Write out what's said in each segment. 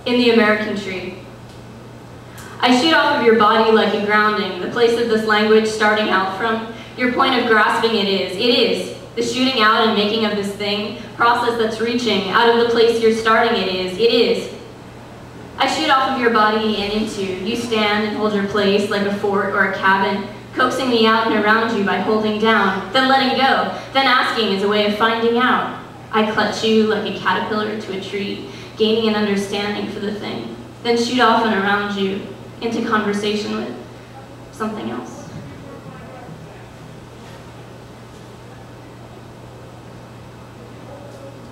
in the American tree. I shoot off of your body like a grounding, the place of this language starting out from, your point of grasping it is, the shooting out and making of this thing, process that's reaching out of the place you're starting it is. I shoot off of your body and into, you stand and hold your place like a fort or a cabin, coaxing me out and around you by holding down, then letting go, then asking as a way of finding out. I clutch you like a caterpillar to a tree, gaining an understanding for the thing, then shoot off and around you into conversation with something else.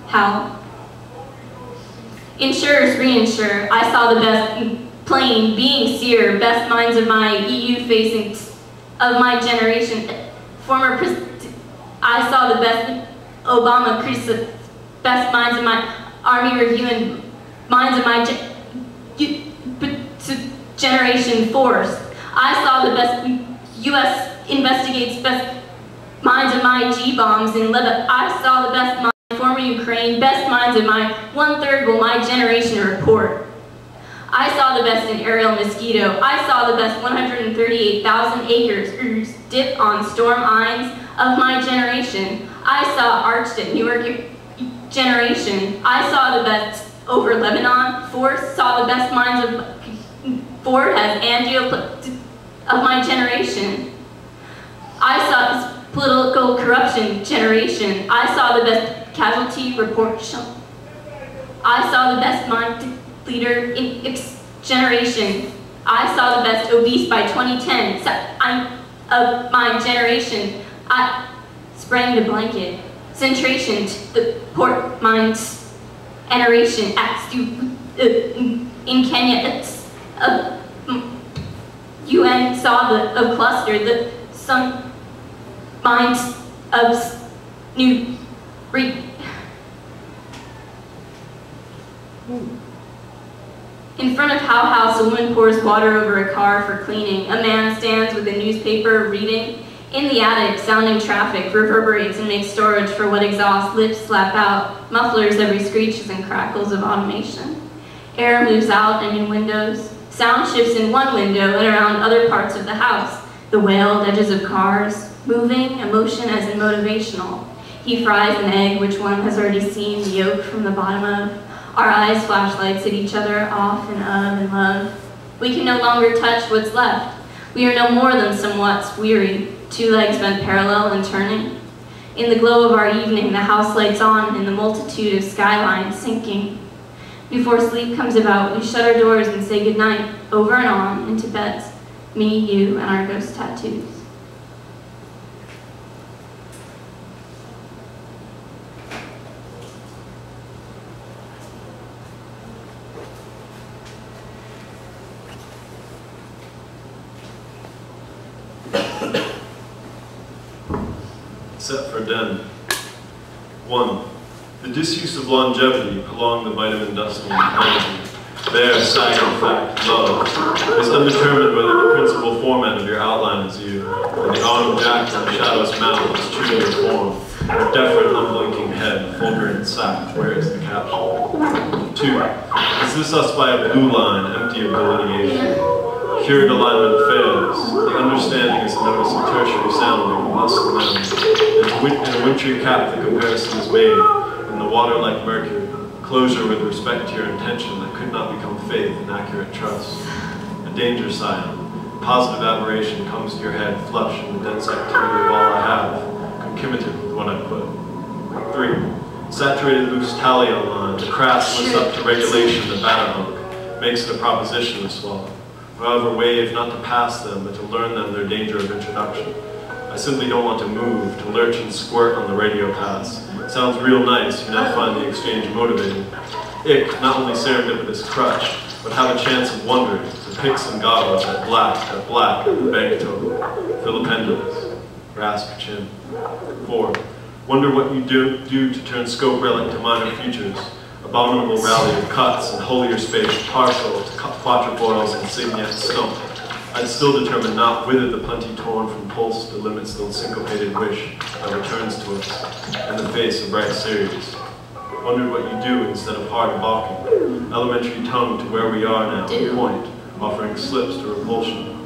How? Insurers reinsure. I saw the best plane being seer, best minds of my EU facing of my generation. I saw the best Obama best minds of my army reviewing minds of my generation force. I saw the best U.S. investigates best minds of my G-bombs in Libya. I saw the best minds of former Ukraine, best minds of my 1/3 will my generation report. I saw the best in aerial mosquito. I saw the best 138,000 acres dip on storm eyes of my generation. I saw arched at Newark generation. I saw the best over Lebanon force, saw the best minds of Ford as angio of my generation. I saw this political corruption generation. I saw the best casualty report. I saw the best mind leader in X generation. I saw the best obese by 2010 of my generation. I sprang the blanket. Centration to the port mines. Generation in Kenya. UN saw the cluster, the sun minds of new In front of How House, a woman pours water over a car for cleaning. A man stands with a newspaper reading. In the attic, sounding traffic reverberates and makes storage for what exhaust lips slap out. Mufflers every screeches and crackles of automation. Air moves out and in windows. Sound shifts in one window and around other parts of the house. The wailed edges of cars, moving, emotion as in motivational. He fries an egg, which one has already seen the yolk from the bottom of. Our eyes flash lights at each other, off and of and love. We can no longer touch what's left. We are no more than somewhat weary, two legs bent parallel and turning. In the glow of our evening, the house lights on in the multitude of skylines sinking. Before sleep comes about, we shut our doors and say goodnight, over and on, into beds, me, you, and our ghost tattoos. Set for den. 1. The disuse of longevity prolonged the vitamin dust in eternity. There, side in fact, love, is undetermined whether the principal format of your outline is you, and the autumn jack on the shadow's mouth is true to your form, your deferent, unblinking head, fulgurant sack, where is the caption? 2. Assist us by a blue line, empty of delineation. Cured alignment fails. The understanding is a notice of tertiary sounding, less than them. In a wintry cap, the comparison is made. In the water like mercury, closure with respect to your intention that could not become faith and accurate trust. A danger sign. Positive aberration comes to your head, flush in the dense activity of all I have, concomitant with what I put. 3. Saturated loose tally online. The craft lifts up to regulation, the batter hook, makes it a proposition to swallow. However, wave not to pass them, but to learn them their danger of introduction. I simply don't want to move, to lurch and squirt on the radio pass. Sounds real nice, you now find the exchange motivating. Ick, not only serendipitous crutch, but have a chance of wondering, to pick some goggles at black, at the bank total. Philippendulous, grasp chin. 4. Wonder what you do to turn scope relic to minor futures. Abominable rally of cuts and holier space partial to quatrefoils and signet stump. I'd still determine not whither the plenty torn from pulse delimits the syncopated wish that returns to us, in the face of bright series. Wondered what you do instead of hard balking. Elementary tongue to where we are now, point, offering slips to repulsion.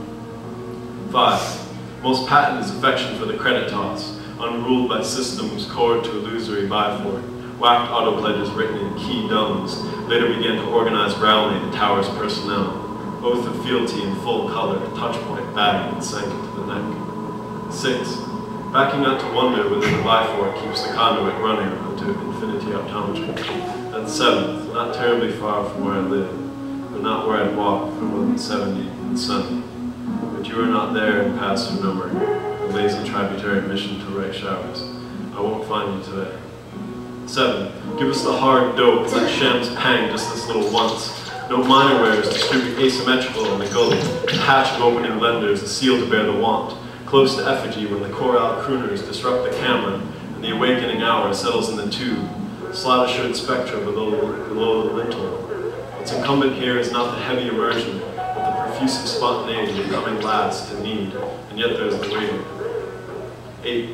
5. Most patent is affection for the credit toss, unruled by systems cord to illusory Biford. Whacked auto pledges written in key domes, later began to organize roundly the tower's personnel. Oath of fealty in full color, touch point bagged and sank into the neck. 6. Backing out to wonder whether the Biford keeps the conduit running into infinity optometry. And 7th, not terribly far from where I live, but not where I'd walk for more than 70 and sunny. But you are not there in past remembering, a lazy tributary mission to right showers. I won't find you today. 7. Give us the hard dope, let shams pang just this little once. No minor wares distribute asymmetrical in the gully. A hatch of opening lenders, a seal to bear the want. Close to effigy when the chorale crooners disrupt the camera, and the awakening hour settles in the tube. Slot-assured spectra below the lintel. What's incumbent here is not the heavy immersion, but the profusing spontaneity of coming last to need, and yet there's the waiting. 8.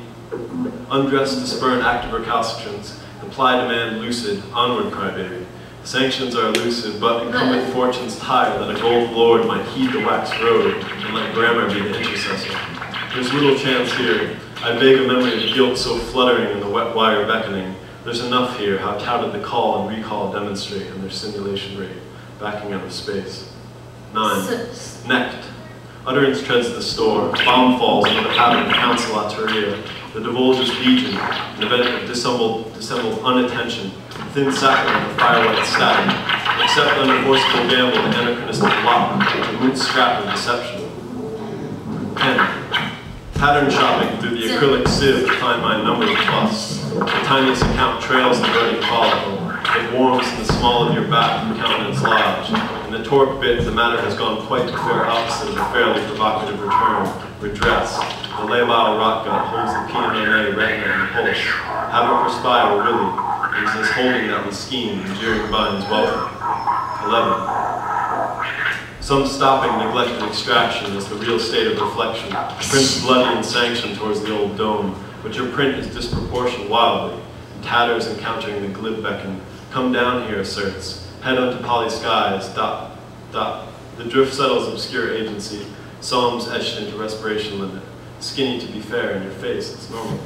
Undressed to spurn active recalcitrance, imply demand lucid, onward crybaby. Sanctions are elusive, but incumbent fortunes tire that a gold lord might heed the waxed road and let grammar be the intercessor. There's little chance here. I beg a memory of guilt so fluttering in the wet wire beckoning. There's enough here, how touted the call and recall demonstrate in their simulation rate, backing out of space. 9. Necked. Utterance treads the store. Bomb falls into the pattern of counselateria. The divulges legion, an event of dissembled unattention, thin sacrament of firelight static, except under forcible gamble the anachronistic block, the Wintz scrap of deception. 10. Pattern shopping through the acrylic sieve to find my number plus. The tiniest account trails the burning follicle. It warms in the small of your back from countenance lodge. In the torque bit, the matter has gone quite the fair opposite of a fairly provocative return. Redress. The labile rot gut holds the PMNA retina in the pulse. Have it perspire, really. It is this holding that was schemed, enduring binds welcome. 11. Some stopping, neglected extraction is the real state of reflection. Prints bloody and sanctioned towards the old dome, but your print is disproportioned wildly. In tatters encountering the glib beckon. Come down here, asserts. Head unto poly skies, dot, dot. The drift settles obscure agency. Psalms etched into respiration limit. Skinny to be fair in your face, it's normal.